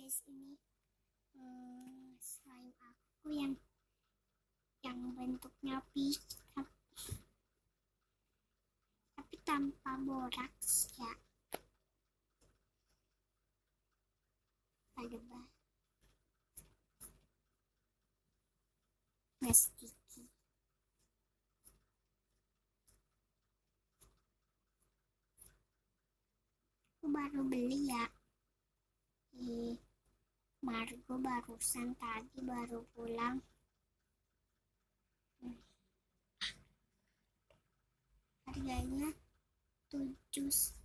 guys, ini slime aku yang bentuknya pickup tapi tanpa boraks ya. Ada sticky. Aku baru beli ya di Margo, barusan tadi baru pulang. Harganya 75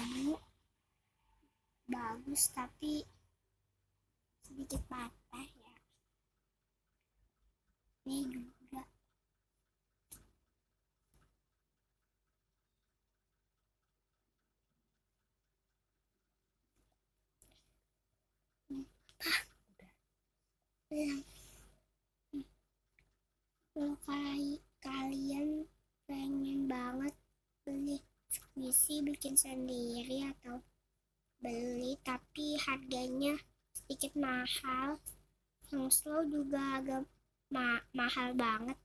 ribu. Bagus tapi sedikit patah ya. Ini juga kalau kalian pengen banget beli squishy bikin sendiri atau beli tapi harganya sedikit mahal, yang slow juga agak mahal banget,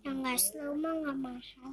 yang nggak slow mah nggak mahal.